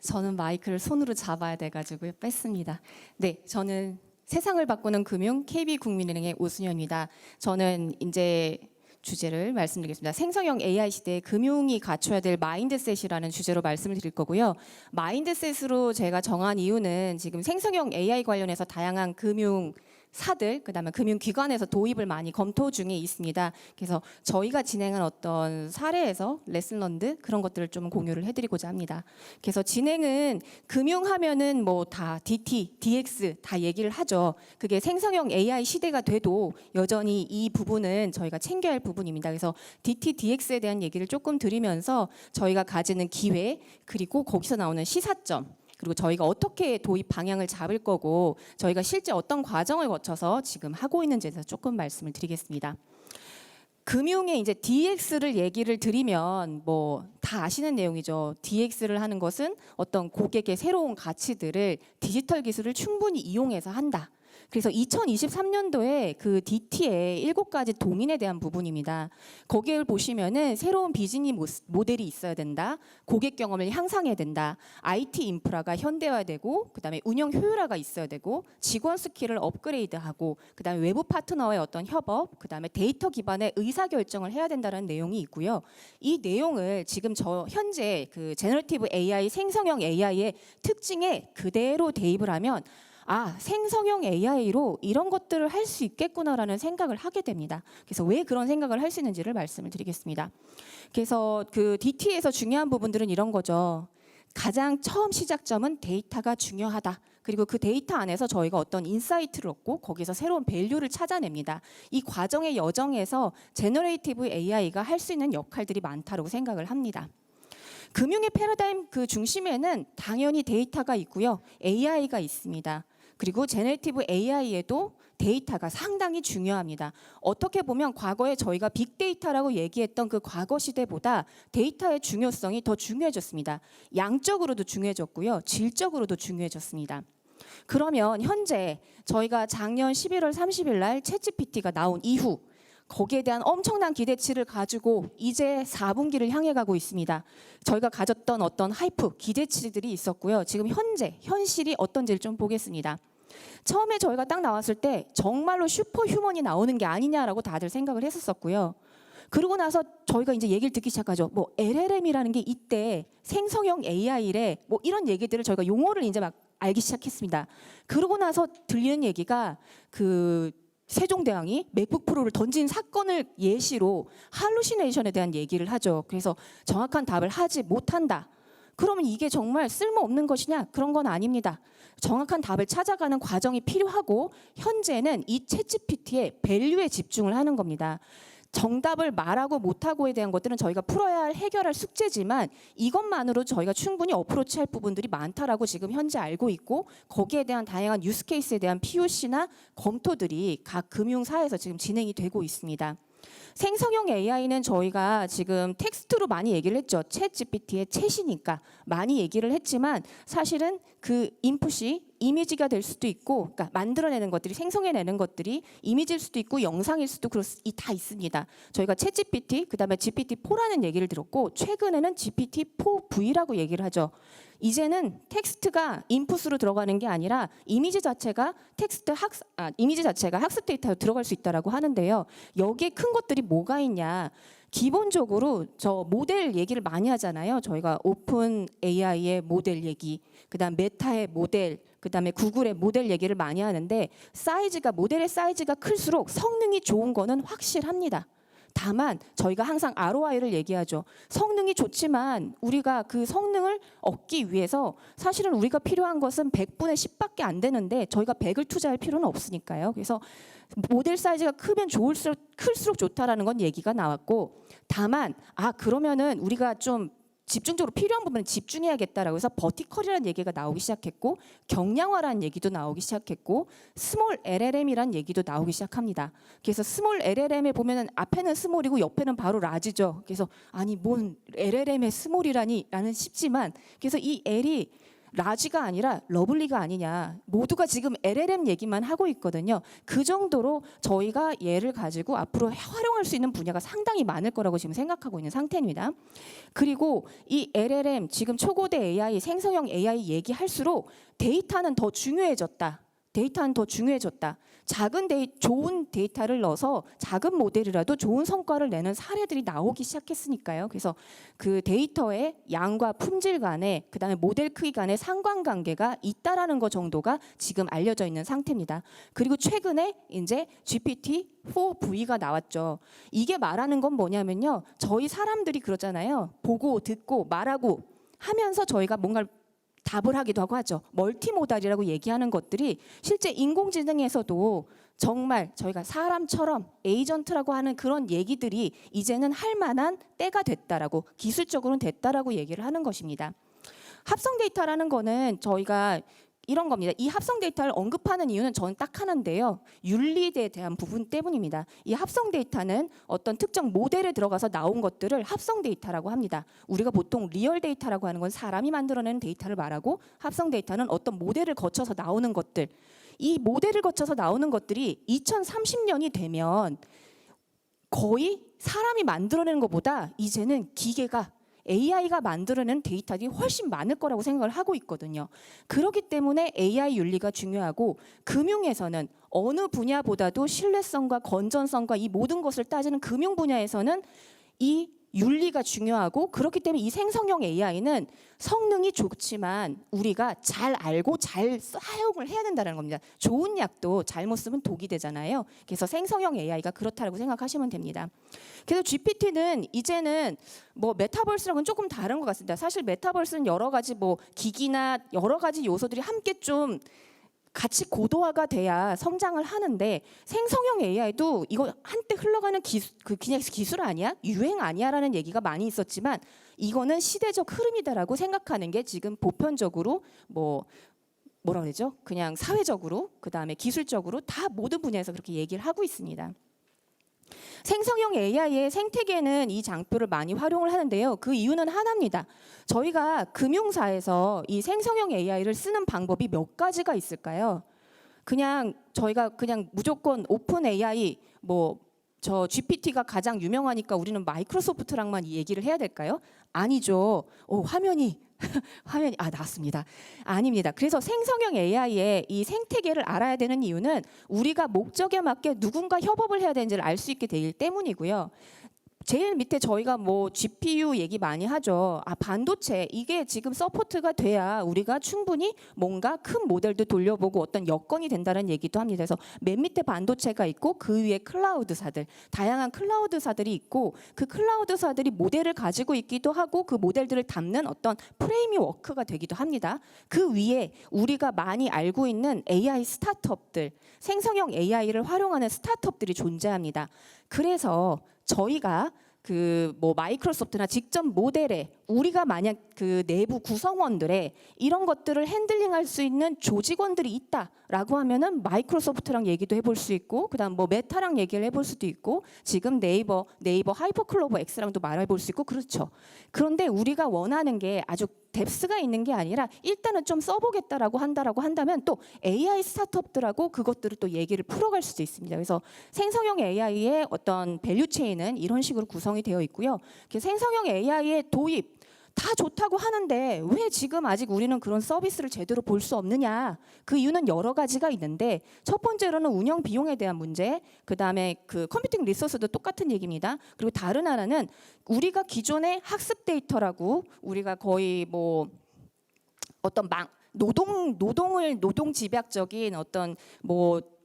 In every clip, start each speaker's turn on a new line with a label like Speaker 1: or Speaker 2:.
Speaker 1: 저는 마이크를 손으로 잡아야 돼가지고 뺐습니다. 네, 저는 세상을 바꾸는 금융 KB국민은행의 오순현입니다. 저는 이제 주제를 말씀드리겠습니다. 생성형 AI 시대에 금융이 갖춰야 될 마인드셋이라는 주제로 말씀을 드릴 거고요. 마인드셋으로 제가 정한 이유는 지금 생성형 AI 관련해서 다양한 금융사들, 그다음에 금융기관에서 도입을 많이 검토 중에 있습니다. 그래서 저희가 진행한 어떤 사례에서 레슨 런드 그런 것들을 좀 공유를 해드리고자 합니다. 그래서 진행은 금융하면은 뭐 다 DT, DX 다 얘기를 하죠. 그게 생성형 AI 시대가 돼도 여전히 이 부분은 저희가 챙겨야 할 부분입니다. 그래서 DT, DX에 대한 얘기를 조금 드리면서 저희가 가지는 기회 그리고 거기서 나오는 시사점 그리고 저희가 어떻게 도입 방향을 잡을 거고 저희가 실제 어떤 과정을 거쳐서 지금 하고 있는지에 대해서 조금 말씀을 드리겠습니다. 금융의 이제 DX를 얘기를 드리면 뭐 다 아시는 내용이죠. DX를 하는 것은 어떤 고객의 새로운 가치들을 디지털 기술을 충분히 이용해서 한다. 그래서 2023년도에 그 DT의 7가지 동인에 대한 부분입니다. 거기에 보시면은 새로운 비즈니스 모델이 있어야 된다. 고객 경험을 향상해야 된다. IT 인프라가 현대화되고 그다음에 운영 효율화가 있어야 되고 직원 스킬을 업그레이드하고 그다음에 외부 파트너와의 어떤 협업, 그다음에 데이터 기반의 의사결정을 해야 된다는 내용이 있고요. 이 내용을 지금 저 현재 그 제너러티브 AI 생성형 AI의 특징에 그대로 대입을 하면 아, 생성형 AI로 이런 것들을 할 수 있겠구나라는 생각을 하게 됩니다. 그래서 왜 그런 생각을 할 수 있는지를 말씀을 드리겠습니다. 그래서 그 DT에서 중요한 부분들은 이런 거죠. 가장 처음 시작점은 데이터가 중요하다. 그리고 그 데이터 안에서 저희가 어떤 인사이트를 얻고 거기서 새로운 밸류를 찾아냅니다. 이 과정의 여정에서 제너레이티브 AI가 할 수 있는 역할들이 많다고 생각을 합니다. 금융의 패러다임 그 중심에는 당연히 데이터가 있고요. AI가 있습니다. 그리고 제너레이티브 AI에도 데이터가 상당히 중요합니다. 어떻게 보면 과거에 저희가 빅데이터라고 얘기했던 그 과거 시대보다 데이터의 중요성이 더 중요해졌습니다. 양적으로도 중요해졌고요. 질적으로도 중요해졌습니다. 그러면 현재 저희가 작년 11월 30일 날 챗GPT가 나온 이후 거기에 대한 엄청난 기대치를 가지고 이제 4분기를 향해 가고 있습니다. 저희가 가졌던 어떤 하이프, 기대치들이 있었고요. 지금 현실이 어떤지를 좀 보겠습니다. 처음에 저희가 딱 나왔을 때 정말로 슈퍼휴먼이 나오는 게 아니냐라고 다들 생각을 했었었고요. 그러고 나서 저희가 이제 얘기를 듣기 시작하죠. 뭐 LLM이라는 게 이때 생성형 AI래 뭐 이런 얘기들을 저희가 용어를 이제 막 알기 시작했습니다. 그러고 나서 들리는 얘기가 그 세종대왕이 맥북 프로를 던진 사건을 예시로 할루시네이션에 대한 얘기를 하죠. 그래서 정확한 답을 하지 못한다. 그러면 이게 정말 쓸모없는 것이냐? 그런 건 아닙니다. 정확한 답을 찾아가는 과정이 필요하고 현재는 이 챗GPT의 밸류에 집중을 하는 겁니다. 정답을 말하고 못하고에 대한 것들은 저희가 풀어야 할 해결할 숙제지만 이것만으로 저희가 충분히 어프로치할 부분들이 많다라고 지금 현재 알고 있고 거기에 대한 다양한 유스케이스에 대한 POC나 검토들이 각 금융사에서 지금 진행이 되고 있습니다. 생성형 AI는 저희가 지금 텍스트로 많이 얘기를 했죠. 챗GPT의 챗이니까 많이 얘기를 했지만 사실은 그 인풋이 이미지가 될 수도 있고, 그러니까 만들어내는 것들이 생성해내는 것들이 이미지일 수도 있고 영상일 수도 다 있습니다. 저희가 챗GPT, 그다음에 GPT-4라는 얘기를 들었고 최근에는 GPT-4V라고 얘기를 하죠. 이제는 텍스트가 인풋으로 들어가는 게 아니라 이미지 자체가 학습 데이터로 들어갈 수 있다라고 하는데요. 여기에 큰 것들이 뭐가 있냐? 기본적으로 저 모델 얘기를 많이 하잖아요. 저희가 오픈 AI의 모델 얘기, 그다음 메타의 모델, 그다음에 구글의 모델 얘기를 많이 하는데 모델의 사이즈가 클수록 성능이 좋은 거는 확실합니다. 다만 저희가 항상 ROI를 얘기하죠. 성능이 좋지만 우리가 그 성능을 얻기 위해서 사실은 우리가 필요한 것은 100분의 10밖에 안 되는데 저희가 100을 투자할 필요는 없으니까요. 그래서 모델 사이즈가 크면 클수록 좋다라는 건 얘기가 나왔고 다만 그러면은 우리가 좀 집중적으로 필요한 부분은 집중해야겠다라고 해서 버티컬이라는 얘기가 나오기 시작했고 경량화라는 얘기도 나오기 시작했고 스몰 LLM이라는 얘기도 나오기 시작합니다. 그래서 스몰 LLM에 보면은 앞에는 스몰이고 옆에는 바로 라지죠. 그래서 아니 뭔 LLM의 스몰이라니 라는 싶지만 그래서 이 L이 라지가 아니라 러블리가 아니냐. 모두가 지금 LLM 얘기만 하고 있거든요. 그 정도로 저희가 얘를 가지고 앞으로 활용할 수 있는 분야가 상당히 많을 거라고 지금 생각하고 있는 상태입니다. 그리고 이 LLM 지금 초고대 AI, 생성형 AI 얘기할수록 데이터는 더 중요해졌다. 데이터는 더 중요해졌다. 좋은 데이터를 넣어서 작은 모델이라도 좋은 성과를 내는 사례들이 나오기 시작했으니까요. 그래서 그 데이터의 양과 품질 간에 그다음에 모델 크기 간의 상관관계가 있다라는 것 정도가 지금 알려져 있는 상태입니다. 그리고 최근에 이제 GPT-4V가 나왔죠. 이게 말하는 건 뭐냐면요. 저희 사람들이 그러잖아요. 보고 듣고 말하고 하면서 저희가 뭔가를 답을 하기도 하고 하죠. 멀티모달이라고 얘기하는 것들이 실제 인공지능에서도 정말 저희가 사람처럼 에이전트라고 하는 그런 얘기들이 이제는 할 만한 때가 됐다라고, 기술적으로는 됐다라고 얘기를 하는 것입니다. 합성 데이터라는 거는 저희가 이런 겁니다. 이 합성 데이터를 언급하는 이유는 저는 딱 하나인데요. 윤리에 대한 부분 때문입니다. 이 합성 데이터는 어떤 특정 모델에 들어가서 나온 것들을 합성 데이터라고 합니다. 우리가 보통 리얼 데이터라고 하는 건 사람이 만들어내는 데이터를 말하고, 합성 데이터는 어떤 모델을 거쳐서 나오는 것들. 이 모델을 거쳐서 나오는 것들이 2030년이 되면 거의 사람이 만들어내는 것보다 이제는 기계가 AI가 만들어낸 데이터들이 훨씬 많을 거라고 생각을 하고 있거든요. 그렇기 때문에 AI 윤리가 중요하고, 금융에서는 어느 분야보다도 신뢰성과 건전성과 이 모든 것을 따지는 금융 분야에서는 이 윤리가 중요하고, 그렇기 때문에 이 생성형 AI는 성능이 좋지만 우리가 잘 알고 잘 사용을 해야 된다는 겁니다. 좋은 약도 잘못 쓰면 독이 되잖아요. 그래서 생성형 AI가 그렇다고 생각하시면 됩니다. 그래서 GPT는 이제는 뭐 메타버스랑은 조금 다른 것 같습니다. 사실 메타버스는 여러 가지 뭐 기기나 여러 가지 요소들이 함께 좀 같이 고도화가 돼야 성장을 하는데, 생성형 AI도 이거 한때 흘러가는 그냥 기술 아니야? 유행 아니야라는 얘기가 많이 있었지만 이거는 시대적 흐름이다라고 생각하는 게 지금 보편적으로 뭐라 그러죠? 그냥 사회적으로, 그다음에 기술적으로 다 모든 분야에서 그렇게 얘기를 하고 있습니다. 생성형 AI의 생태계는 이 장표를 많이 활용을 하는데요. 그 이유는 하나입니다. 저희가 금융사에서 이 생성형 AI를 쓰는 방법이 몇 가지가 있을까요? 저희가 그냥 무조건 오픈 AI 저 GPT가 가장 유명하니까 우리는 마이크로소프트랑만 이 얘기를 해야 될까요? 아니죠. 화면이 나왔습니다. 아닙니다. 그래서 생성형 AI의 이 생태계를 알아야 되는 이유는 우리가 목적에 맞게 누군가 협업을 해야 되는지를 알 수 있게 되기 때문이고요. 제일 밑에 저희가 GPU 얘기 많이 하죠. 반도체, 이게 지금 서포트가 돼야 우리가 충분히 뭔가 큰 모델도 돌려보고 어떤 여건이 된다는 얘기도 합니다. 그래서 맨 밑에 반도체가 있고 그 위에 클라우드사들, 다양한 클라우드사들이 있고, 그 클라우드사들이 모델을 가지고 있기도 하고 그 모델들을 담는 어떤 프레임워크가 되기도 합니다. 그 위에 우리가 많이 알고 있는 AI 스타트업들, 생성형 AI를 활용하는 스타트업들이 존재합니다. 그래서 저희가 마이크로소프트나 직접 모델에 우리가 만약 그 내부 구성원들의 이런 것들을 핸들링할 수 있는 조직원들이 있다라고 하면은 마이크로소프트랑 얘기도 해볼 수 있고, 그다음 메타랑 얘기를 해볼 수도 있고, 지금 네이버 하이퍼클로버 X랑도 말해볼 수 있고, 그렇죠. 그런데 우리가 원하는 게 아주 뎁스가 있는 게 아니라 일단은 좀 써보겠다라고 한다면 또 AI 스타트업들하고 그것들을 또 얘기를 풀어갈 수도 있습니다. 그래서 생성형 AI의 어떤 밸류 체인은 이런 식으로 구성이 되어 있고요. 생성형 AI의 도입 다 좋다고 하는데 왜 지금 아직 우리는 그런 서비스를 제대로 볼 수 없느냐? 그 이유는 여러 가지가 있는데, 첫 번째로는 운영 비용에 대한 문제, 그다음에 그 컴퓨팅 리소스도 똑같은 얘기입니다. 그리고 다른 하나는 우리가 기존의 학습 데이터라고 우리가 거의 어떤 노동 집약적인 어떤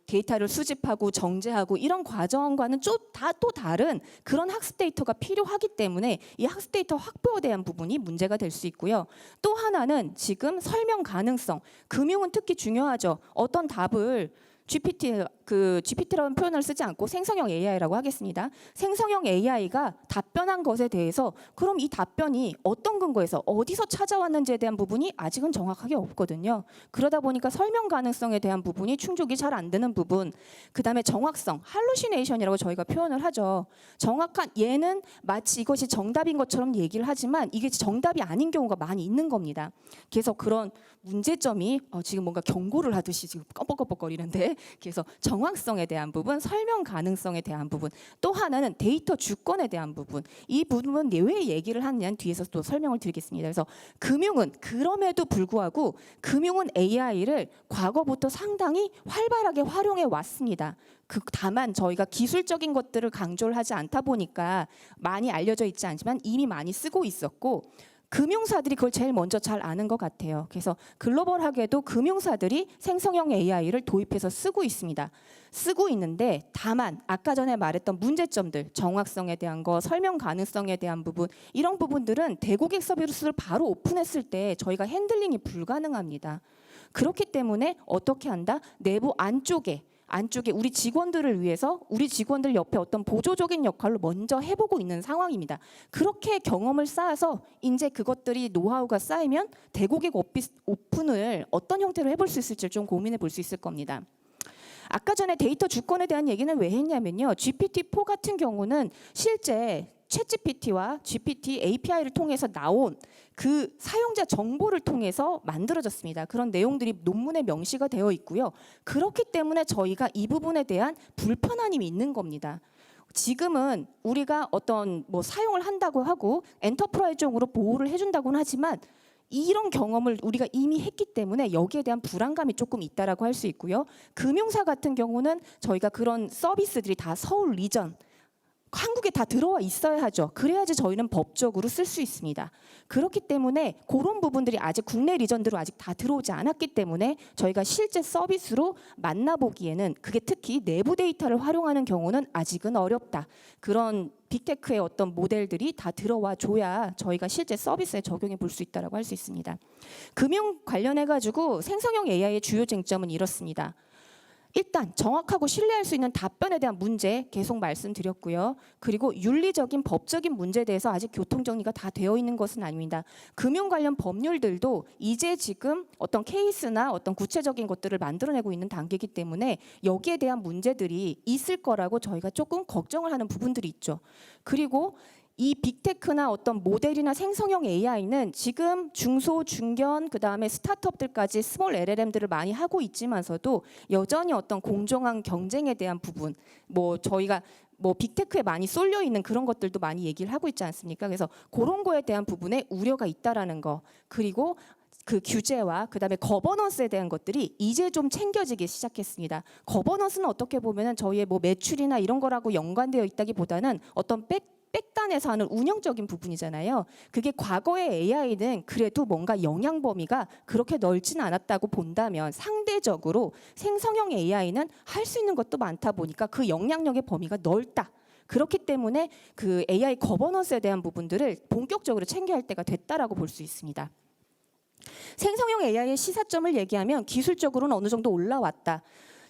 Speaker 1: 데이터를 수집하고 정제하고 이런 과정과는 또 다른 그런 학습 데이터가 필요하기 때문에 이 학습 데이터 확보에 대한 부분이 문제가 될 수 있고요. 또 하나는 지금 설명 가능성, 금융은 특히 중요하죠. 어떤 답을 GPT라는 표현을 쓰지 않고 생성형 AI라고 하겠습니다. 생성형 AI가 답변한 것에 대해서 그럼 이 답변이 어떤 근거에서 어디서 찾아왔는지에 대한 부분이 아직은 정확하게 없거든요. 그러다 보니까 설명 가능성에 대한 부분이 충족이 잘 안 되는 부분, 그다음에 정확성, 할루시네이션이라고 저희가 표현을 하죠. 정확한 얘는 마치 이것이 정답인 것처럼 얘기를 하지만 이게 정답이 아닌 경우가 많이 있는 겁니다. 그래서 그런 문제점이 지금 뭔가 경고를 하듯이 지금 껌뻑껌뻑거리는데, 그래서 정확성에 대한 부분, 설명 가능성에 대한 부분, 또 하나는 데이터 주권에 대한 부분, 이 부분은 왜 얘기를 하느냐는 뒤에서 또 설명을 드리겠습니다. 그래서 금융은 그럼에도 불구하고 금융은 AI를 과거부터 상당히 활발하게 활용해 왔습니다. 다만 저희가 기술적인 것들을 강조를 하지 않다 보니까 많이 알려져 있지 않지만 이미 많이 쓰고 있었고, 금융사들이 그걸 제일 먼저 잘 아는 것 같아요. 그래서 글로벌하게도 금융사들이 생성형 AI를 도입해서 쓰고 있습니다. 쓰고 있는데 다만 아까 전에 말했던 문제점들, 정확성에 대한 거, 설명 가능성에 대한 부분, 이런 부분들은 대고객 서비스를 바로 오픈했을 때 저희가 핸들링이 불가능합니다. 그렇기 때문에 어떻게 한다? 내부 안쪽에 우리 직원들을 위해서 우리 직원들 옆에 어떤 보조적인 역할로 먼저 해보고 있는 상황입니다. 그렇게 경험을 쌓아서 이제 그것들이 노하우가 쌓이면 대고객 오픈을 어떤 형태로 해볼 수 있을지 좀 고민해 볼 수 있을 겁니다. 아까 전에 데이터 주권에 대한 얘기는 왜 했냐면요. GPT-4 같은 경우는 실제 챗GPT와 GPT API를 통해서 나온 그 사용자 정보를 통해서 만들어졌습니다. 그런 내용들이 논문에 명시가 되어 있고요. 그렇기 때문에 저희가 이 부분에 대한 불편함이 있는 겁니다. 지금은 우리가 어떤 사용을 한다고 하고 엔터프라이즈용으로 보호를 해준다고는 하지만 이런 경험을 우리가 이미 했기 때문에 여기에 대한 불안감이 조금 있다라고 할 수 있고요. 금융사 같은 경우는 저희가 그런 서비스들이 다 서울 리전, 한국에 다 들어와 있어야 하죠. 그래야지 저희는 법적으로 쓸 수 있습니다. 그렇기 때문에 그런 부분들이 아직 국내 리전들로 아직 다 들어오지 않았기 때문에 저희가 실제 서비스로 만나보기에는, 그게 특히 내부 데이터를 활용하는 경우는 아직은 어렵다. 그런 빅테크의 어떤 모델들이 다 들어와 줘야 저희가 실제 서비스에 적용해 볼 수 있다고 할 수 있습니다. 금융 관련해 가지고 생성형 AI의 주요 쟁점은 이렇습니다. 일단 정확하고 신뢰할 수 있는 답변에 대한 문제 계속 말씀드렸고요. 그리고 윤리적인 법적인 문제에 대해서 아직 교통정리가 다 되어 있는 것은 아닙니다. 금융 관련 법률들도 이제 지금 어떤 케이스나 어떤 구체적인 것들을 만들어내고 있는 단계이기 때문에 여기에 대한 문제들이 있을 거라고 저희가 조금 걱정을 하는 부분들이 있죠. 그리고 이 빅테크나 어떤 모델이나 생성형 AI는 지금 중소, 중견, 그다음에 스타트업들까지 스몰 LLM들을 많이 하고 있지만서도 여전히 어떤 공정한 경쟁에 대한 부분, 저희가 빅테크에 많이 쏠려 있는 그런 것들도 많이 얘기를 하고 있지 않습니까? 그래서 그런 거에 대한 부분에 우려가 있다라는 거, 그리고 그 규제와 그다음에 거버넌스에 대한 것들이 이제 좀 챙겨지기 시작했습니다. 거버넌스는 어떻게 보면은 저희의 매출이나 이런 거라고 연관되어 있다기보다는 어떤 백단에서 하는 운영적인 부분이잖아요. 그게 과거의 AI는 그래도 뭔가 영향 범위가 그렇게 넓지는 않았다고 본다면, 상대적으로 생성형 AI는 할 수 있는 것도 많다 보니까 그 영향력의 범위가 넓다. 그렇기 때문에 그 AI 거버넌스에 대한 부분들을 본격적으로 챙겨야 할 때가 됐다라고 볼 수 있습니다. 생성형 AI의 시사점을 얘기하면 기술적으로는 어느 정도 올라왔다.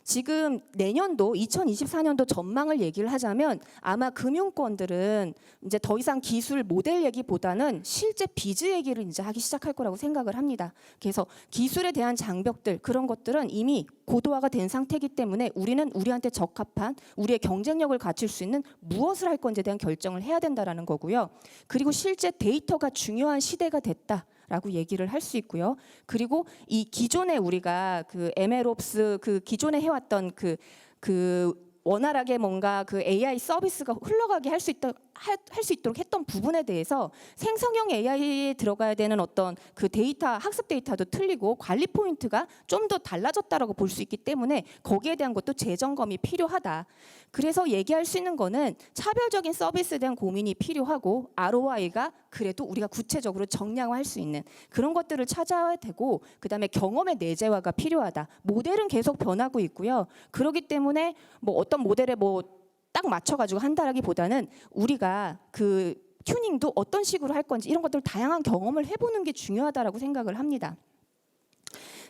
Speaker 1: 지금 내년도 2024년도 전망을 얘기를 하자면 아마 금융권들은 이제 더 이상 기술 모델 얘기보다는 실제 비즈 얘기를 이제 하기 시작할 거라고 생각을 합니다. 그래서 기술에 대한 장벽들, 그런 것들은 이미 고도화가 된 상태이기 때문에 우리는 우리한테 적합한, 우리의 경쟁력을 갖출 수 있는 무엇을 할 건지에 대한 결정을 해야 된다라는 거고요. 그리고 실제 데이터가 중요한 시대가 됐다. 라고 얘기를 할 수 있고요. 그리고 이 기존에 우리가 그 MLOps 그 기존에 해왔던 그 원활하게 뭔가 그 AI 서비스가 흘러가게 할 수 있도록 했던 부분에 대해서 생성형 AI에 들어가야 되는 어떤 그 데이터, 학습 데이터도 틀리고 관리 포인트가 좀 더 달라졌다라고 볼 수 있기 때문에 거기에 대한 것도 재점검이 필요하다. 그래서 얘기할 수 있는 거는 차별적인 서비스에 대한 고민이 필요하고 ROI가 그래도 우리가 구체적으로 정량화할 수 있는 그런 것들을 찾아야 되고, 그다음에 경험의 내재화가 필요하다. 모델은 계속 변하고 있고요. 그렇기 때문에 어떤 모델에 딱 맞춰가지고 한다라기보다는 우리가 그 튜닝도 어떤 식으로 할 건지 이런 것들 다양한 경험을 해보는 게 중요하다라고 생각을 합니다.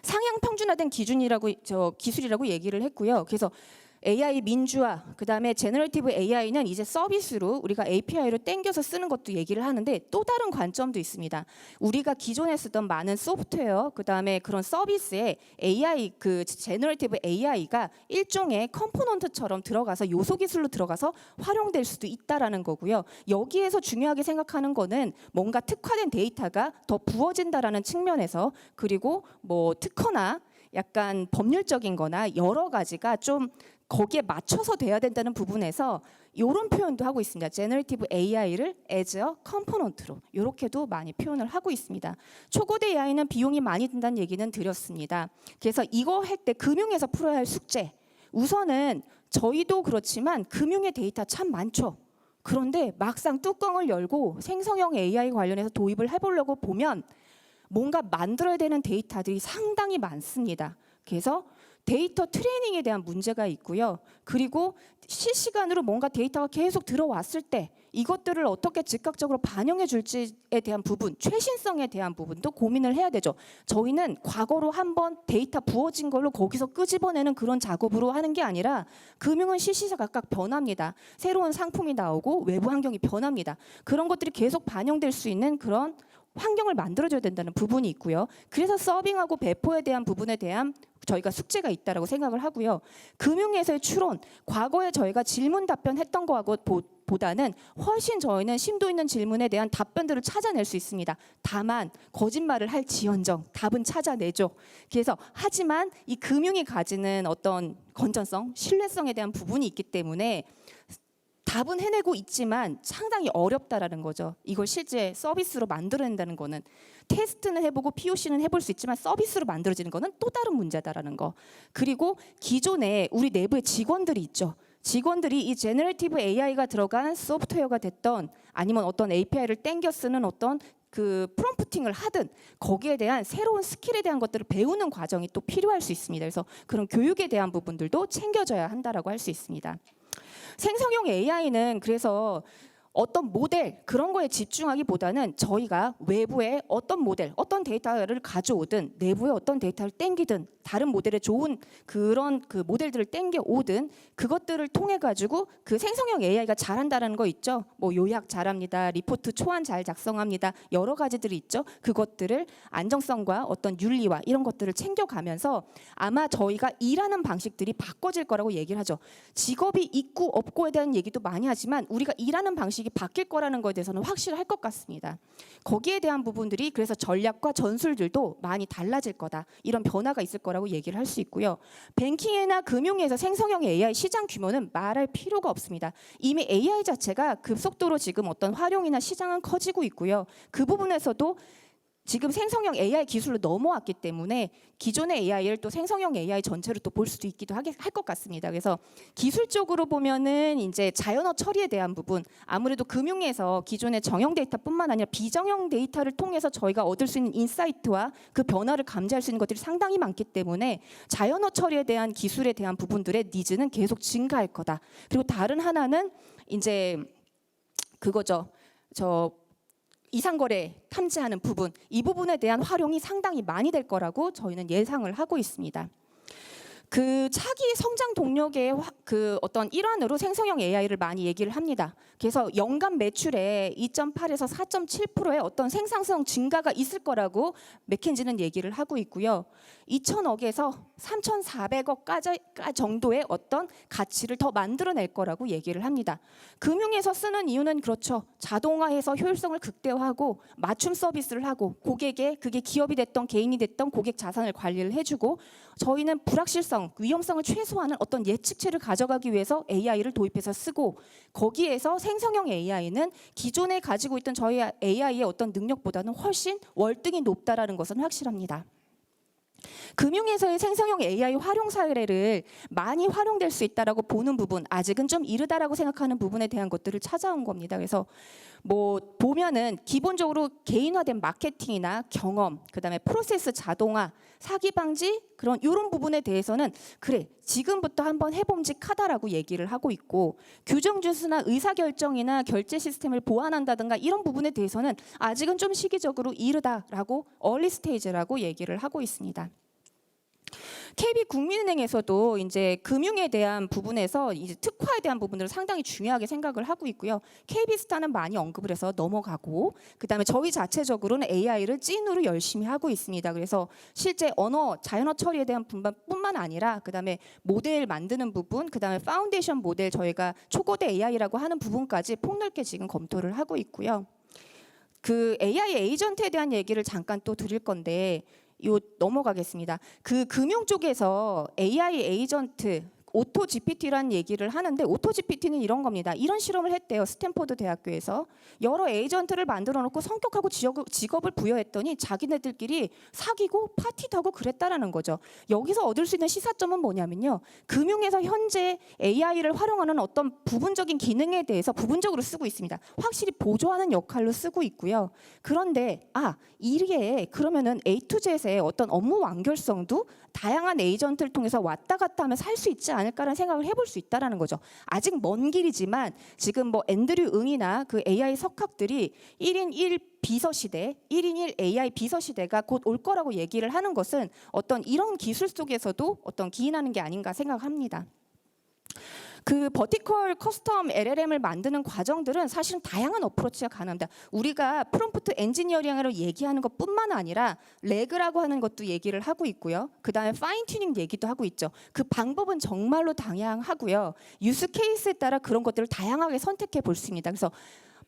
Speaker 1: 상향 평준화된 기술이라고 얘기를 했고요. 그래서 AI 민주화, 그다음에 제너레이티브 AI는 이제 서비스로 우리가 API로 땡겨서 쓰는 것도 얘기를 하는데 또 다른 관점도 있습니다. 우리가 기존에 쓰던 많은 소프트웨어, 그다음에 그런 서비스에 AI 그 제너레이티브 AI가 일종의 컴포넌트처럼 들어가서 요소 기술로 들어가서 활용될 수도 있다라는 거고요. 여기에서 중요하게 생각하는 거는 뭔가 특화된 데이터가 더 부어진다라는 측면에서, 그리고 뭐 특허나 약간 법률적인 거나 여러 가지가 좀 거기에 맞춰서 돼야 된다는 부분에서 이런 표현도 하고 있습니다. 제너레이티브 AI를 as a component로 이렇게도 많이 표현을 하고 있습니다. 초고대 AI는 비용이 많이 든다는 얘기는 드렸습니다. 그래서 이거 할 때 금융에서 풀어야 할 숙제, 우선은 저희도 그렇지만 금융의 데이터 참 많죠. 그런데 막상 뚜껑을 열고 생성형 AI 관련해서 도입을 해보려고 보면 뭔가 만들어야 되는 데이터들이 상당히 많습니다. 그래서 데이터 트레이닝에 대한 문제가 있고요. 그리고 실시간으로 뭔가 데이터가 계속 들어왔을 때 이것들을 어떻게 즉각적으로 반영해 줄지에 대한 부분, 최신성에 대한 부분도 고민을 해야 되죠. 저희는 과거로 한번 데이터 부어진 걸로 거기서 끄집어내는 그런 작업으로 하는 게 아니라 금융은 시시각각 변합니다. 새로운 상품이 나오고 외부 환경이 변합니다. 그런 것들이 계속 반영될 수 있는 그런 환경을 만들어줘야 된다는 부분이 있고요. 그래서 서빙하고 배포에 대한 부분에 대한 저희가 숙제가 있다라고 생각을 하고요. 금융에서의 추론, 과거에 저희가 질문 답변했던 거하고 보다는 훨씬 저희는 심도 있는 질문에 대한 답변들을 찾아낼 수 있습니다. 다만 거짓말을 할지언정 답은 찾아내죠. 그래서 하지만 이 금융이 가지는 어떤 건전성, 신뢰성에 대한 부분이 있기 때문에 답은 해내고 있지만 상당히 어렵다라는 거죠. 이걸 실제 서비스로 만들어낸다는 거는 테스트는 해보고 POC는 해볼 수 있지만 서비스로 만들어지는 거는 또 다른 문제다라는 거. 그리고 기존에 우리 내부에 직원들이 있죠. 직원들이 이 제너레이티브 AI가 들어간 소프트웨어가 됐던 아니면 어떤 API를 땡겨 쓰는 어떤 그 프롬프팅을 하든 거기에 대한 새로운 스킬에 대한 것들을 배우는 과정이 또 필요할 수 있습니다. 그래서 그런 교육에 대한 부분들도 챙겨져야 한다라고 할 수 있습니다. 생성형 AI는 그래서 어떤 모델 그런 거에 집중하기보다는 저희가 외부에 어떤 모델, 어떤 데이터를 가져오든 내부에 어떤 데이터를 땡기든 다른 모델에 좋은 그런 그 모델들을 땡겨 오든 그것들을 통해 가지고 그 생성형 AI가 잘한다는 거 있죠. 뭐 요약 잘합니다. 리포트 초안 잘 작성합니다. 여러 가지들이 있죠. 그것들을 안정성과 어떤 윤리와 이런 것들을 챙겨가면서 아마 저희가 일하는 방식들이 바꿔질 거라고 얘기를 하죠. 직업이 있고 없고에 대한 얘기도 많이 하지만 우리가 일하는 방식이 바뀔 거라는 것에 대해서는 확실할 것 같습니다. 거기에 대한 부분들이 그래서 전략과 전술들도 많이 달라질 거다. 이런 변화가 있을 거라고 얘기를 할 수 있고요. 뱅킹이나 금융에서 생성형 AI 시장 규모는 말할 필요가 없습니다. 이미 AI 자체가 급속도로 지금 어떤 활용이나 시장은 커지고 있고요. 그 부분에서도 지금 생성형 AI 기술로 넘어왔기 때문에 기존의 AI를 또 생성형 AI 전체로 또 볼 수도 있기도 할 것 같습니다. 그래서 기술적으로 보면은 이제 자연어 처리에 대한 부분, 아무래도 금융에서 기존의 정형 데이터뿐만 아니라 비정형 데이터를 통해서 저희가 얻을 수 있는 인사이트와 그 변화를 감지할 수 있는 것들이 상당히 많기 때문에 자연어 처리에 대한 기술에 대한 부분들의 니즈는 계속 증가할 거다. 그리고 다른 하나는 이제 그거죠. 이상거래 탐지하는 부분, 이 부분에 대한 활용이 상당히 많이 될 거라고 저희는 예상을 하고 있습니다. 그 차기 성장 동력의 그 어떤 일환으로 생성형 AI를 많이 얘기를 합니다. 그래서 연간 매출의 2.8에서 4.7%의 어떤 생산성 증가가 있을 거라고 맥킨지는 얘기를 하고 있고요. 2,000억에서 3,400억 정도의 어떤 가치를 더 만들어낼 거라고 얘기를 합니다. 금융에서 쓰는 이유는 그렇죠. 자동화해서 효율성을 극대화하고 맞춤 서비스를 하고 고객에 그게 기업이 됐던 개인이 됐던 고객 자산을 관리를 해주고 저희는 불확실성, 위험성을 최소화하는 어떤 예측치를 가져가기 위해서 AI를 도입해서 쓰고 거기에서 생성형 AI는 기존에 가지고 있던 저희 AI의 어떤 능력보다는 훨씬 월등히 높다라는 것은 확실합니다. 금융에서의 생성형 AI 활용 사례를 많이 활용될 수 있다라고 보는 부분, 아직은 좀 이르다라고 생각하는 부분에 대한 것들을 찾아온 겁니다. 그래서 뭐 보면은 기본적으로 개인화된 마케팅이나 경험, 그다음에 프로세스 자동화, 사기 방지 그런 이런 부분에 대해서는 그래 지금부터 한번 해봄직하다라고 얘기를 하고 있고 규정 준수나 의사결정이나 결제 시스템을 보완한다든가 이런 부분에 대해서는 아직은 좀 시기적으로 이르다라고 얼리 스테이지라고 얘기를 하고 있습니다. KB국민은행에서도 이제 금융에 대한 부분에서 이제 특화에 대한 부분들을 상당히 중요하게 생각을 하고 있고요. KB스타는 많이 언급을 해서 넘어가고, 그다음에 저희 자체적으로는 AI를 찐으로 열심히 하고 있습니다. 그래서 실제 자연어 처리에 대한 부분뿐만 아니라 그다음에 모델 만드는 부분, 그다음에 파운데이션 모델 저희가 초고대 AI라고 하는 부분까지 폭넓게 지금 검토를 하고 있고요. 그 AI 에이전트에 대한 얘기를 잠깐 또 드릴 건데 넘어가겠습니다. 그 금융 쪽에서 AI 에이전트 오토 GPT라는 얘기를 하는데, 오토 GPT는 이런 겁니다. 이런 실험을 했대요. 스탠포드 대학교에서 여러 에이전트를 만들어 놓고 성격하고 직업을 부여했더니 자기네들끼리 사귀고 파티도 하고 그랬다라는 거죠. 여기서 얻을 수 있는 시사점은 뭐냐면요, 금융에서 현재 AI를 활용하는 어떤 부분적인 기능에 대해서 부분적으로 쓰고 있습니다. 확실히 보조하는 역할로 쓰고 있고요. 그런데 이게 그러면은 A to Z의 어떤 업무 완결성도 다양한 에이전트를 통해서 왔다 갔다 하면서 할 수 있지 않을까라는 생각을 해볼 수 있다라는 거죠. 아직 먼 길이지만 지금 뭐 앤드류 응이나 그 AI 석학들이 1인 1 비서 시대, 1인 1 AI 비서 시대가 곧 올 거라고 얘기를 하는 것은 어떤 이런 기술 속에서도 어떤 기인하는 게 아닌가 생각합니다. 그 버티컬 커스텀 LLM을 만드는 과정들은 사실은 다양한 어프로치가 가능합니다. 우리가 프롬프트 엔지니어링으로 얘기하는 것뿐만 아니라 레그라고 하는 것도 얘기를 하고 있고요. 그다음에 파인 튜닝 얘기도 하고 있죠. 그 방법은 정말로 다양하고요. 유스 케이스에 따라 그런 것들을 다양하게 선택해 볼 수 있습니다. 그래서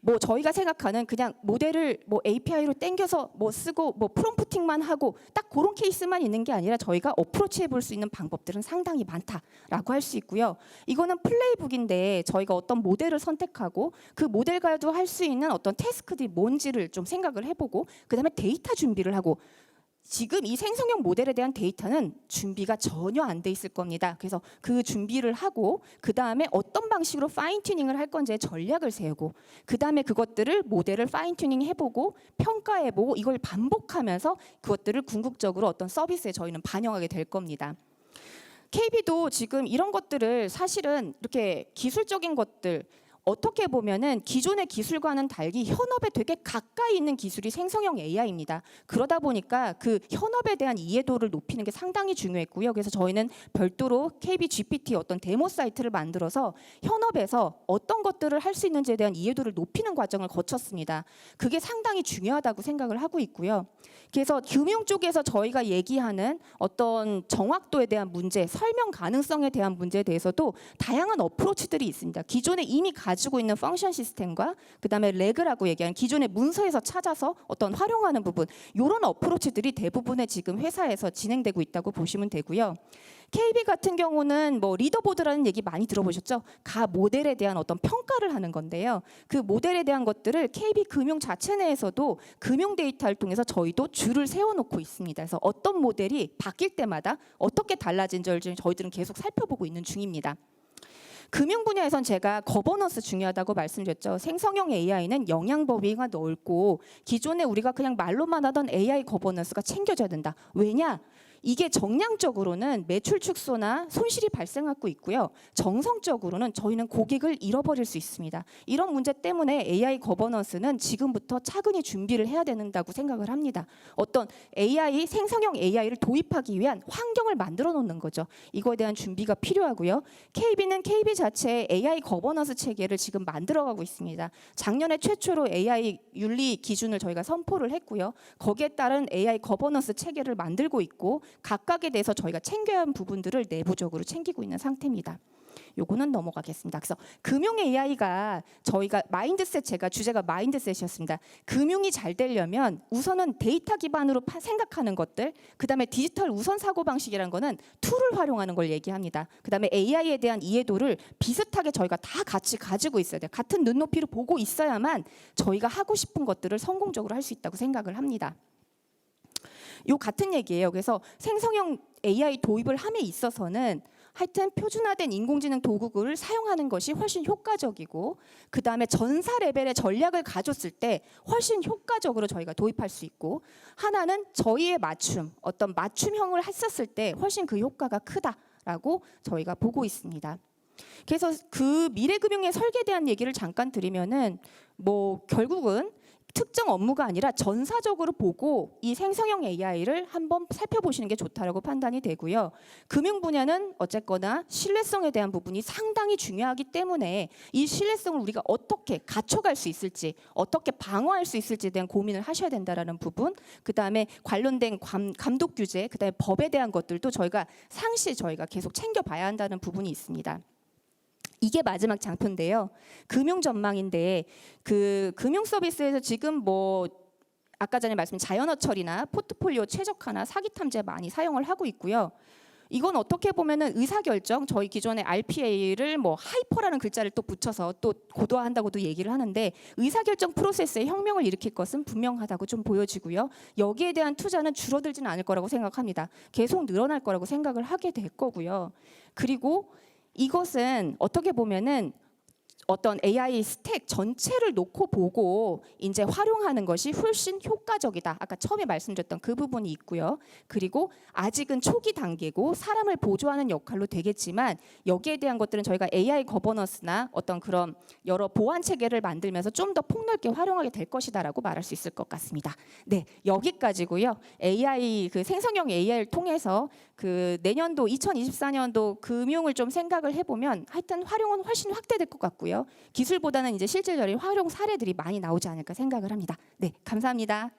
Speaker 1: 뭐 저희가 생각하는 그냥 모델을 뭐 API로 땡겨서 뭐 쓰고 뭐 프롬프팅만 하고 딱 그런 케이스만 있는 게 아니라 저희가 어프로치해 볼 수 있는 방법들은 상당히 많다라고 할 수 있고요. 이거는 플레이북인데 저희가 어떤 모델을 선택하고 그 모델과도 할 수 있는 어떤 태스크들이 뭔지를 좀 생각을 해보고, 그다음에 데이터 준비를 하고, 지금 이 생성형 모델에 대한 데이터는 준비가 전혀 안 돼 있을 겁니다. 그래서 그 준비를 하고 그 다음에 어떤 방식으로 파인 튜닝을 할 건지의 전략을 세우고, 그 다음에 그것들을 모델을 파인 튜닝 해보고 평가해보고 이걸 반복하면서 그것들을 궁극적으로 어떤 서비스에 저희는 반영하게 될 겁니다. KB도 지금 이런 것들을 사실은 이렇게 기술적인 것들, 어떻게 보면은 기존의 기술과는 달리 현업에 되게 가까이 있는 기술이 생성형 AI입니다. 그러다 보니까 그 현업에 대한 이해도를 높이는 게 상당히 중요했고요. 그래서 저희는 별도로 KB GPT 어떤 데모 사이트를 만들어서 현업에서 어떤 것들을 할 수 있는지에 대한 이해도를 높이는 과정을 거쳤습니다. 그게 상당히 중요하다고 생각을 하고 있고요. 그래서 금융 쪽에서 저희가 얘기하는 어떤 정확도에 대한 문제, 설명 가능성에 대한 문제에 대해서도 다양한 어프로치들이 있습니다. 기존에 이미 가지고 있는 펑션 시스템과 그다음에 레그라고 얘기하는 기존의 문서에서 찾아서 어떤 활용하는 부분, 이런 어프로치들이 대부분의 지금 회사에서 진행되고 있다고 보시면 되고요. KB 같은 경우는 뭐 리더보드라는 얘기 많이 들어보셨죠? 가 모델에 대한 어떤 평가를 하는 건데요. 그 모델에 대한 것들을 KB 금융 자체 내에서도 금융 데이터를 통해서 저희도 줄을 세워놓고 있습니다. 그래서 어떤 모델이 바뀔 때마다 어떻게 달라진지를 저희들은 계속 살펴보고 있는 중입니다. 금융 분야에선 제가 거버넌스 중요하다고 말씀드렸죠. 생성형 AI는 영향 범위가 넓고 기존에 우리가 그냥 말로만 하던 AI 거버넌스가 챙겨져야 된다. 왜냐? 이게 정량적으로는 매출 축소나 손실이 발생하고 있고요. 정성적으로는 저희는 고객을 잃어버릴 수 있습니다. 이런 문제 때문에 AI 거버넌스는 지금부터 차근히 준비를 해야 된다고 생각을 합니다. 어떤 AI, 생성형 AI를 도입하기 위한 환경을 만들어 놓는 거죠. 이거에 대한 준비가 필요하고요. KB는 KB 자체의 AI 거버넌스 체계를 지금 만들어가고 있습니다. 작년에 최초로 AI 윤리 기준을 저희가 선포를 했고요. 거기에 따른 AI 거버넌스 체계를 만들고 있고, 각각에 대해서 저희가 챙겨야 하는 부분들을 내부적으로 챙기고 있는 상태입니다. 요거는 넘어가겠습니다. 그래서 금융 AI가 저희가 마인드셋, 제가 주제가 마인드셋이었습니다. 금융이 잘 되려면 우선은 데이터 기반으로 생각하는 것들, 그다음에 디지털 우선 사고 방식이라는 거는 툴을 활용하는 걸 얘기합니다. 그다음에 AI에 대한 이해도를 비슷하게 저희가 다 같이 가지고 있어야 돼요. 같은 눈높이로 보고 있어야만 저희가 하고 싶은 것들을 성공적으로 할 수 있다고 생각을 합니다. 요 같은 얘기예요. 그래서 생성형 AI 도입을 함에 있어서는 하여튼 표준화된 인공지능 도구를 사용하는 것이 훨씬 효과적이고, 그 다음에 전사 레벨의 전략을 가졌을 때 훨씬 효과적으로 저희가 도입할 수 있고, 하나는 저희의 어떤 맞춤형을 했었을 때 훨씬 그 효과가 크다라고 저희가 보고 있습니다. 그래서 그 미래금융의 설계에 대한 얘기를 잠깐 드리면은 뭐 결국은 특정 업무가 아니라 전사적으로 보고 이 생성형 AI를 한번 살펴보시는 게 좋다라고 판단이 되고요. 금융 분야는 어쨌거나 신뢰성에 대한 부분이 상당히 중요하기 때문에 이 신뢰성을 우리가 어떻게 갖춰갈 수 있을지, 어떻게 방어할 수 있을지에 대한 고민을 하셔야 된다라는 부분, 그다음에 관련된 감독 규제, 그다음에 법에 대한 것들도 저희가 상시 계속 챙겨봐야 한다는 부분이 있습니다. 이게 마지막 장표인데요. 금융 전망인데 그 금융 서비스에서 지금 뭐 아까 전에 말씀드린 자연어 처리나 포트폴리오 최적화나 사기 탐지에 많이 사용을 하고 있고요. 이건 어떻게 보면은 의사결정, 저희 기존의 RPA를 뭐 하이퍼라는 글자를 또 붙여서 또 고도화한다고도 얘기를 하는데 의사결정 프로세스에 혁명을 일으킬 것은 분명하다고 좀 보여지고요. 여기에 대한 투자는 줄어들지는 않을 거라고 생각합니다. 계속 늘어날 거라고 생각을 하게 될 거고요. 그리고 이것은 어떻게 보면은 어떤 AI 스택 전체를 놓고 보고 이제 활용하는 것이 훨씬 효과적이다. 아까 처음에 말씀드렸던 그 부분이 있고요. 그리고 아직은 초기 단계고 사람을 보조하는 역할로 되겠지만 여기에 대한 것들은 저희가 AI 거버넌스나 어떤 그런 여러 보안 체계를 만들면서 좀 더 폭넓게 활용하게 될 것이다라고 말할 수 있을 것 같습니다. 네, 여기까지고요. AI 그 생성형 AI를 통해서 그 내년도 2024년도 금융을 좀 생각을 해보면 하여튼 활용은 훨씬 확대될 것 같고요. 기술보다는 이제 실질적인 활용 사례들이 많이 나오지 않을까 생각을 합니다. 네, 감사합니다.